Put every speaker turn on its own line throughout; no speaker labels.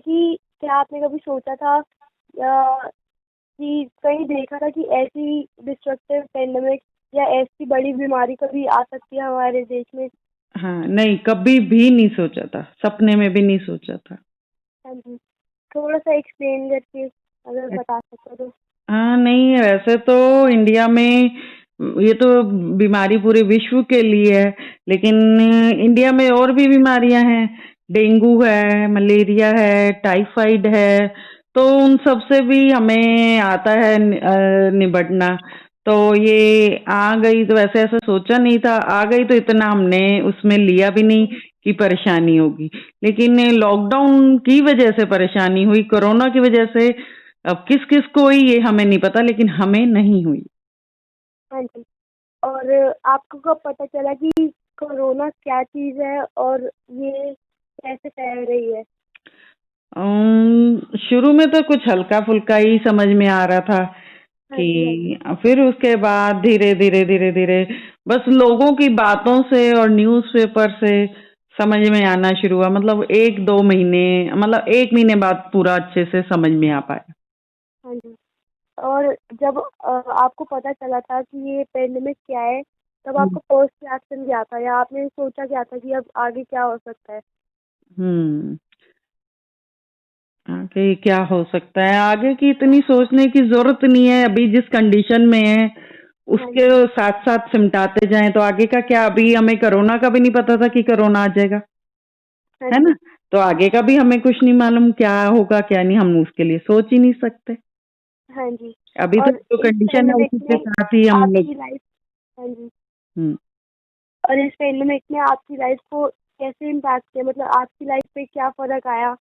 कि क्या आपने कभी सोचा था या कि कहीं देखा था कि ऐसी डिस्ट्रक्टिव पेंडेमिक या ऐसी बड़ी बीमारी कभी आ सकती है हमारे देश में?
हाँ, नहीं, कभी भी नहीं सोचा था, सपने में भी नहीं सोचा था।
हाँ जी, थोड़ा सा एक्सप्लेन करके अगर बता सको तो।
हाँ, नहीं, वैसे तो इंडिया में ये तो बीमारी पूरे विश्व के लिए है, लेकिन इंडिया में और भी बीमारियां हैं। डेंगू है, मलेरिया है, टाइफाइड है, तो उन सब से भी हमें आता है निबटना। तो ये आ गई तो वैसे ऐसा सोचा नहीं था, आ गई तो इतना हमने उसमें लिया भी नहीं कि परेशानी होगी। लेकिन लॉकडाउन की वजह से परेशानी हुई, कोरोना की वजह से। अब किस किस को हुई ये हमें नहीं पता, लेकिन हमें नहीं हुई।
हाँ जी, और आपको कब पता चला कि कोरोना क्या चीज़ है और ये कैसे फैल रही है?
शुरू में तो कुछ हल्का फुल्का ही समझ में आ रहा था
हाँ जी, हाँ जी।
कि फिर उसके बाद धीरे धीरे धीरे धीरे बस लोगों की बातों से और न्यूज़पेपर से समझ में आना शुरू हुआ। मतलब एक दो महीने, मतलब एक महीने बाद पूरा अच्छे से समझ में आ पाया।
हाँ जी, और जब आपको पता चला था कि ये पेंडेमिक क्या है, तब
हम्म।
आपका फर्स्ट रिएक्शन क्या था या आपने सोचा क्या था कि अब आगे क्या हो सकता है?
हम्म। आगे क्या हो सकता है, आगे की इतनी सोचने की जरूरत नहीं है। अभी जिस कंडीशन में है
हाँ
उसके
जी,
साथ साथ सिमटाते जाएं तो आगे का क्या। अभी हमें कोरोना का भी नहीं पता था कि कोरोना आ जाएगा,
हाँ
है ना।
जी,
तो आगे का भी हमें कुछ नहीं मालूम क्या होगा क्या नहीं, हम उसके लिए सोच ही नहीं सकते।
हाँ जी,
अभी तो
और
जो
इस
कंडीशन है
पेंडेमिक
उसी के
में
साथ ही हम लोग।
आपकी लाइफ हाँ जी,
हम्म।
और इस पेंडेमिक ने आपकी लाइफ को कैसे इम्पैक्ट किया? मतलब आपकी लाइफ पे क्या फ़र्क आया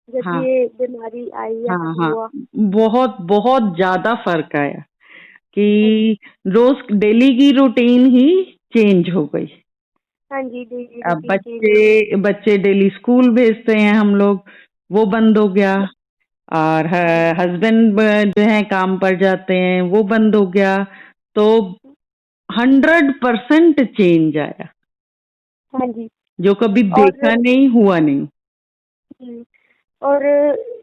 जब
हाँ,
ये बीमारी आई या
हाँ,
कुछ
हाँ,
हुआ?
बहुत बहुत ज्यादा फर्क आया
हाँ जी,
कि रोज डेली की रूटीन ही चेंज हो गई।
हाँ जी, डेली
अब
रूटीन चेंज हो गई।
बच्चे बच्चे डेली स्कूल भेजते हैं हम लोग, वो बंद हो गया। और
हाँ जी,
हस्बैंड जो है काम पर जाते हैं, वो बंद हो गया। तो 100% चेंज आया,
हाँ जी,
जो कभी
और
देखा नहीं, हुआ नहीं।
हुँ, और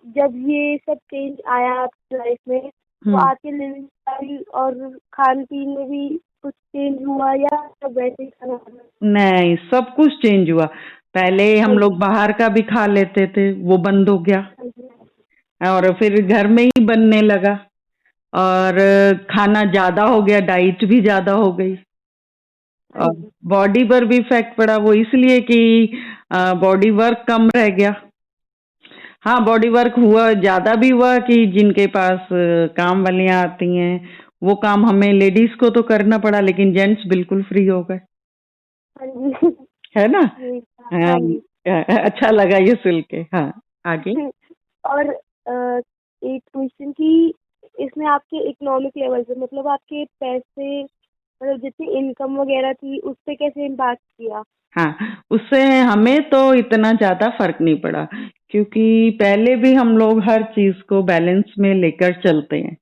जब ये सब चेंज आया आपकी लाइफ में, तो
हम्म।
आपके लिविंग स्टाइल और खान-पीन में भी कुछ चेंज हुआ या सब वैसे ही खाना खाना?
नहीं, सब कुछ चेंज हुआ। पहले
हाँ
हम
जी,
लोग बाहर का भी खा लेते थे, वो बंद हो गया।
हाँ जी,
और फिर घर में ही बनने लगा। और खाना ज्यादा हो गया, डाइट भी ज्यादा हो गई।
हाँ
और
जी,
बॉडी पर भी इफेक्ट पड़ा, वो इसलिए कि बॉडी वर्क कम रह गया। हाँ, बॉडी वर्क हुआ, ज्यादा भी हुआ कि जिनके पास काम वालियां आती हैं, वो काम हमें लेडीज को तो करना पड़ा, लेकिन जेंट्स बिल्कुल फ्री हो गए,
हाँ जी,
है ना।
यही था,
हाँ,
हाँ जी।
अच्छा लगा ये सुन के। हाँ, आगे।
और एक क्वेश्चन कि इसमें आपके इकोनॉमिक लेवल पे मतलब आपके पैसे मतलब जितनी इनकम वगैरह थी उस पे कैसे इम्पैक्ट किया?
हाँ, उससे हमें तो इतना ज्यादा फर्क नहीं पड़ा, क्योंकि पहले भी हम लोग हर चीज को बैलेंस में लेकर चलते हैं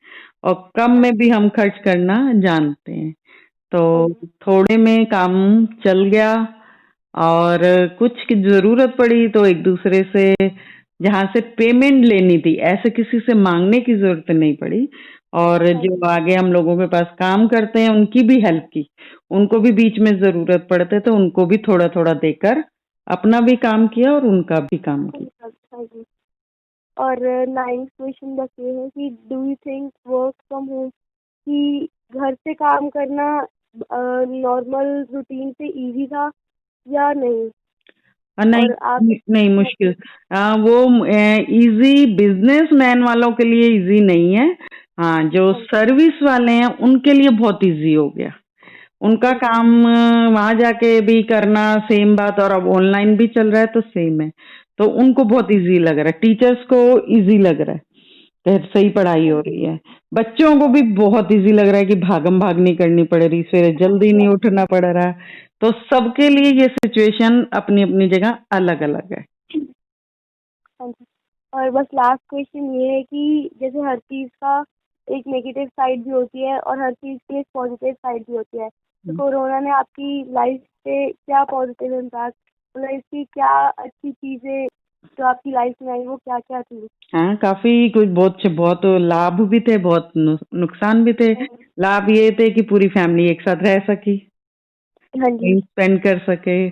और कम
हाँ
में
जी,
भी हम खर्च करना जानते हैं। तो
हाँ जी,
थोड़े में काम चल गया। और कुछ की जरूरत पड़ी तो एक दूसरे से, जहां से पेमेंट लेनी थी, ऐसे किसी से मांगने की जरूरत नहीं पड़ी। और
हाँ
जो
जी,
आगे हम लोगों के पास काम करते हैं उनकी भी हेल्प की। उनको भी बीच में जरूरत पड़ते तो उनको भी थोड़ा थोड़ा देकर अपना भी काम किया और उनका भी काम किया।
हाँ जी। और नाइन्थ क्वेश्चन बस ये है कि do you think work from home कि घर से काम करना नॉर्मल रूटीन से इजी था या नहीं?
नहीं,
और आप
नहीं, मुश्किल। वो इजी बिजनेसमैन वालों के लिए इजी नहीं है। हाँ, जो
हाँ जी,
सर्विस वाले हैं उनके लिए बहुत इजी हो गया। उनका
हाँ जी,
काम वहां जाके भी करना सेम बात, और अब ऑनलाइन भी चल रहा है तो सेम है। तो उनको बहुत इजी लग रहा है, टीचर्स को इजी लग रहा है कि सही पढ़ाई
हाँ
हो
जी,
रही है। बच्चों को भी बहुत इजी लग रहा है कि भागम भाग नहीं करनी पड़ रही, सवेरे
हाँ
जल्दी
जी,
नहीं उठना पड़ रहा। तो सबके लिए ये सिचुएशन अपनी अपनी जगह अलग अलग है।
हाँ जी। और बस लास्ट क्वेश्चन ये है कि जैसे हर चीज़ का एक नेगेटिव साइड भी होती है और हर चीज़ की एक पॉजिटिव साइड भी होती है। तो कोरोना ने आपकी लाइफ पे क्या पॉजिटिव इम्पैक्ट मतलब इसकी क्या अच्छी चीज़ें जो आपकी लाइफ में आई वो क्या क्या थी?
हाँ, काफी कुछ बहुत बहुत लाभ भी थे, बहुत नुकसान भी थे। लाभ ये थे कि पूरी फैमिली एक साथ रह सकी,
हाँ जी।
टाइम स्पेंड कर सके।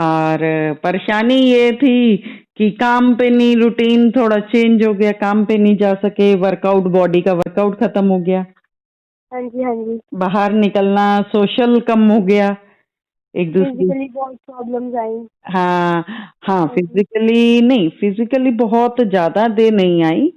और परेशानी ये थी कि काम पे नहीं, रूटीन थोड़ा चेंज हो गया, काम पे नहीं जा सके, वर्कआउट, बॉडी का वर्कआउट खत्म हो गया,
हाँ जी। हाँ जी।
बाहर निकलना, सोशल कम हो गया एक दूसरे।
फिजिकली बहुत प्रॉब्लम्स आई।
हाँ, हाँ,
हाँ जी।
फिजिकली नहीं, फिजिकली बहुत ज्यादा देर नहीं आई,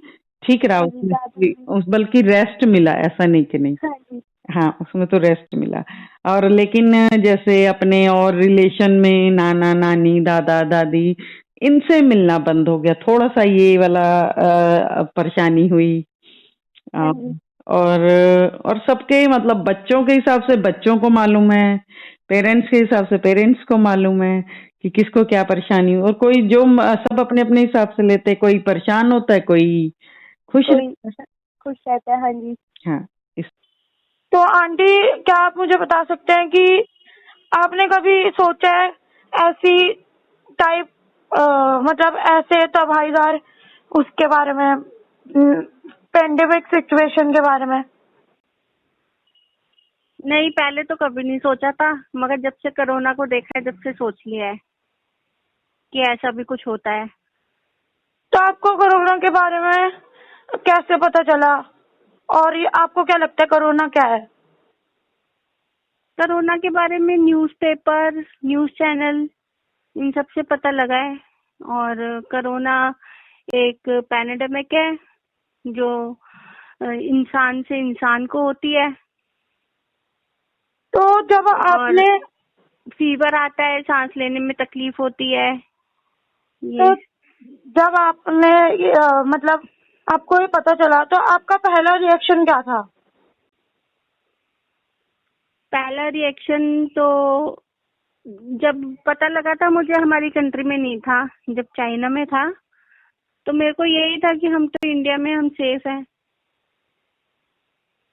ठीक रहा
हाँ जी,
उसमें
ज़्यादा
भी,
नहीं।
बल्कि रेस्ट मिला, ऐसा नहीं कि नहीं।
हाँ जी।
हाँ, उसमें तो रेस्ट मिला। और लेकिन जैसे अपने और रिलेशन में नाना नानी, दादा दादी, इनसे मिलना बंद हो गया, थोड़ा सा ये वाला परेशानी हुई।
हाँ
अ,
जी।
और सबके मतलब बच्चों के हिसाब से बच्चों को मालूम है, पेरेंट्स के हिसाब से पेरेंट्स को मालूम है कि किसको क्या परेशानी हो, और कोई जो सब अपने अपने हिसाब से लेते, कोई परेशान होता है, कोई खुश
कोई
रहता है।
खुश रहता है। हाँ जी।
हाँ, इस
तो आंटी, क्या आप मुझे बता सकते हैं कि आपने कभी सोचा है ऐसी टाइप, मतलब ऐसे तबाहीदार उसके बारे में, पेंडेमिक सिचुएशन के बारे में?
नहीं, पहले तो कभी नहीं सोचा था, मगर जब से कोरोना को देखा है जब से सोच लिया है कि ऐसा भी कुछ होता है।
तो आपको कोरोना के बारे में कैसे पता चला, और ये आपको क्या लगता है कोरोना क्या है?
कोरोना के बारे में न्यूज़पेपर, न्यूज़ चैनल, इन सब से पता लगा है। और कोरोना एक पैंडेमिक है जो इंसान से इंसान को होती है।
तो जब
और
आपने
फीवर आता है, सांस लेने में तकलीफ होती है।
तो
ये
जब आपने मतलब आपको ये पता चला तो आपका पहला रिएक्शन क्या था?
पहला रिएक्शन तो जब पता लगा था, मुझे हमारी कंट्री में नहीं था, जब चाइना में था, तो मेरे को यही था कि हम तो इंडिया में, हम सेफ हैं।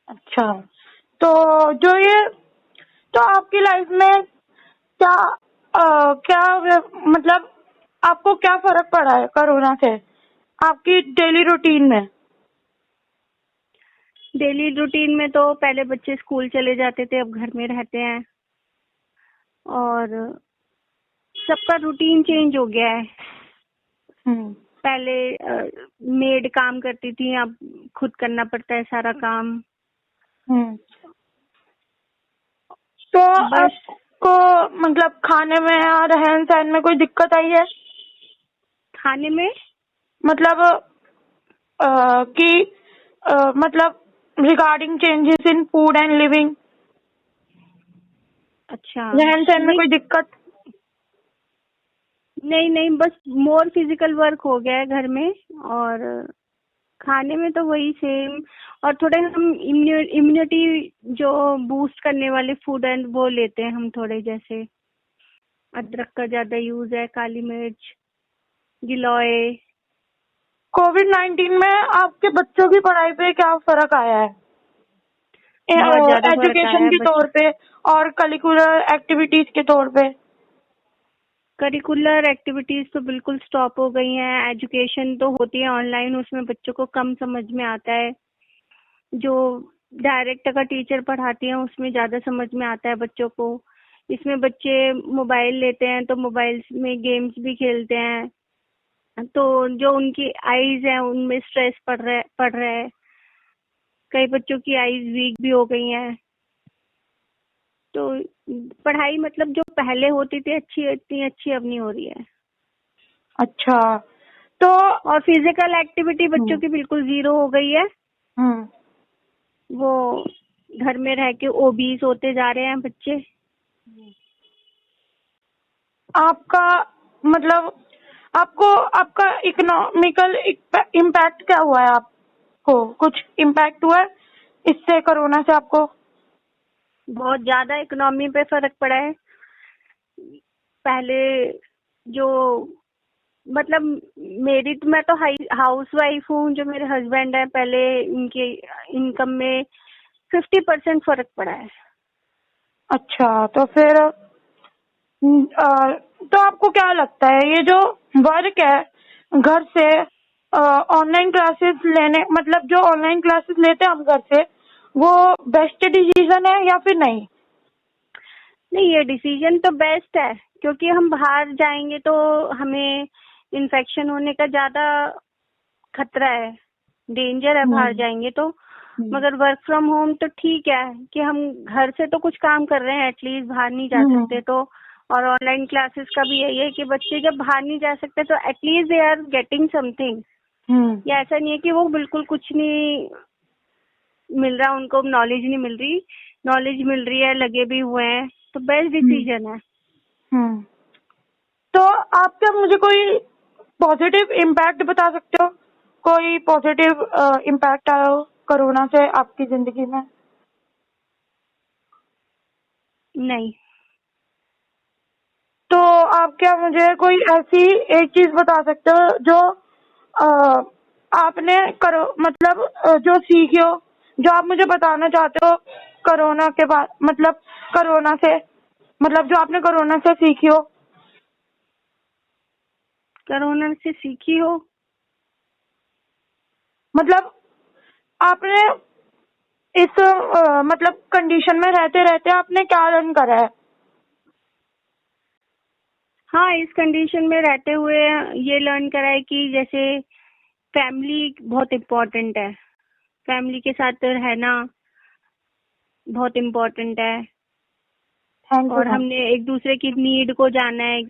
अच्छा, तो जो ये तो आपकी लाइफ में क्या मतलब आपको क्या फर्क पड़ा है कोरोना से आपकी डेली रूटीन में?
डेली रूटीन में तो पहले बच्चे स्कूल चले जाते थे, अब घर में रहते हैं। और सबका रूटीन चेंज हो गया है।
हम्म।
पहले मेड काम करती थी, अब खुद करना पड़ता है सारा काम।
हम्म। तो
बस।
आपको मतलब खाने में या रहन सहन में कोई दिक्कत आई है?
खाने में
मतलब कि मतलब regarding changes in food and living,
अच्छा।
रहन सहन में
नहीं,
कोई दिक्कत?
नहीं, नहीं, बस मोर फिजिकल वर्क हो गया है घर में। और खाने में तो वही सेम। और थोड़े हम इम्यूनिटी जो बूस्ट करने वाले फूड एंड वो लेते हैं हम थोड़े, जैसे अदरक का ज्यादा यूज है, काली मिर्च, गिलोय।
कोविड-19 में आपके बच्चों की पढ़ाई पे क्या फर्क आया है?
बहुत ज्यादा फर्क आया
एजुकेशन
है
के तौर
बच्चों।
पे और करिकुलर एक्टिविटीज के तौर पे?
करिकुलर एक्टिविटीज तो बिल्कुल स्टॉप हो गई हैं। एजुकेशन तो होती है ऑनलाइन, उसमें बच्चों को कम समझ में आता है। जो डायरेक्ट अगर टीचर पढ़ाती है उसमें ज्यादा समझ में आता है बच्चों को। इसमें बच्चे मोबाइल लेते हैं तो मोबाइल में गेम्स भी खेलते हैं, तो जो उनकी आईज है उनमें स्ट्रेस पड़ रहा है। कई बच्चों की आईज वीक भी हो गई हैं। तो पढ़ाई मतलब जो पहले होती थी अच्छी, इतनी अच्छी अब नहीं हो रही है।
अच्छा, तो
और फिजिकल एक्टिविटी बच्चों की बिल्कुल जीरो हो गई है।
हम्म।
वो घर में रह के ओबीज होते जा रहे हैं बच्चे।
आपका मतलब आपको आपका इकोनॉमिकल इम्पैक्ट क्या हुआ है? आपको कुछ इम्पैक्ट हुआ है इससे, कोरोना से आपको?
बहुत ज्यादा इकोनॉमी पे फर्क पड़ा है। पहले जो मतलब मैं तो हाउस वाइफ हूँ, जो मेरे हस्बैंड है, पहले इनके इनकम में 50% फर्क पड़ा है।
अच्छा, तो फिर तो आपको क्या लगता है ये जो वर्क है घर से ऑनलाइन क्लासेस लेने, मतलब जो ऑनलाइन क्लासेस लेते हैं हम घर से, वो बेस्ट डिसीजन है या फिर नहीं?
नहीं, ये डिसीजन तो बेस्ट है, क्योंकि हम बाहर जाएंगे तो हमें इन्फेक्शन होने का ज्यादा खतरा है, डेंजर है बाहर जाएंगे तो। मगर वर्क फ्रॉम होम तो ठीक है कि हम घर से तो कुछ काम कर रहे हैं, एटलीस्ट बाहर नहीं जा सकते तो। और ऑनलाइन क्लासेस का भी यही है कि बच्चे जब बाहर नहीं जा सकते तो at least they are getting something. या ऐसा नहीं है कि वो बिल्कुल कुछ नहीं मिल रहा, उनको नॉलेज नहीं मिल रही, नॉलेज मिल रही है, लगे भी हुए हैं, तो बेस्ट डिसीजन है।
तो आप क्या मुझे कोई पॉजिटिव इम्पैक्ट बता सकते हो? कोई पॉजिटिव इम्पैक्ट आया हो कोरोना से आपकी जिंदगी में?
नहीं।
तो आप क्या मुझे कोई ऐसी एक चीज बता सकते हो जो आपने करो, मतलब जो सीखी हो, जो आप मुझे बताना चाहते हो कोरोना के बाद, मतलब कोरोना से, मतलब जो आपने कोरोना से सीखी हो?
कोरोना से सीखी हो
मतलब आपने इस मतलब कंडीशन में रहते रहते आपने क्या लर्न करा है?
हाँ, इस कंडीशन में रहते हुए ये लर्न करा है कि जैसे फैमिली बहुत इम्पोर्टेंट है, फैमिली के साथ रहना बहुत इम्पोर्टेंट है।
थैंक यू
और
मैम।
हमने एक दूसरे की नीड को जाना है